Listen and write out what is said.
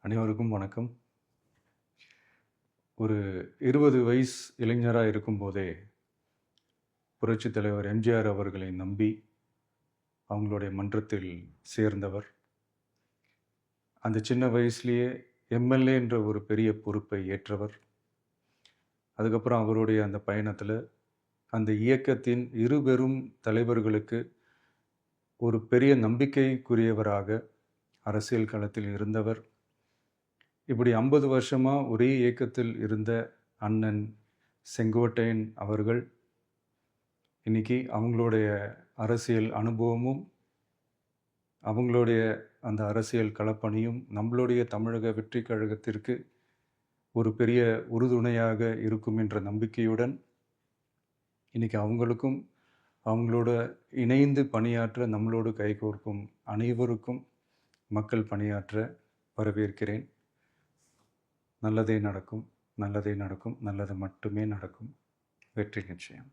அனைவருக்கும் வணக்கம். ஒரு 20 வயசு இளைஞராக இருக்கும்போதே புரட்சித் தலைவர் எம்ஜிஆர் அவர்களை நம்பி அவங்களுடைய மன்றத்தில் சேர்ந்தவர். அந்த சின்ன வயசுலேயே எம்எல்ஏ என்ற ஒரு பெரிய பொறுப்பை ஏற்றவர். அதுக்கப்புறம் அவருடைய அந்த பயணத்தில் அந்த இயக்கத்தின் இருபெரும் தலைவர்களுக்கு ஒரு பெரிய நம்பிக்கைக்குரியவராக அரசியல் களத்தில் இருந்தவர். இப்படி 50 வருஷமாக ஒரே இயக்கத்தில் இருந்த அண்ணன் செங்கோட்டையன் அவர்கள் இன்னைக்கு அவங்களுடைய அரசியல் அனுபவமும் அவங்களுடைய அந்த அரசியல் களப்பணியும் நம்மளுடைய தமிழக வெற்றி கழகத்திற்கு ஒரு பெரிய உறுதுணையாக இருக்கும் என்ற நம்பிக்கையுடன் இன்னைக்கு அவங்களுக்கும் அவங்களோட இணைந்து பணியாற்ற நம்மளோடு கைகோர்க்கும் அனைவருக்கும் மக்கள் பணியாற்ற வரவேற்கிறேன். நல்லதே நடக்கும், நல்லதே நடக்கும், நல்லது மட்டுமே நடக்கும். வெற்றி நிச்சயம்.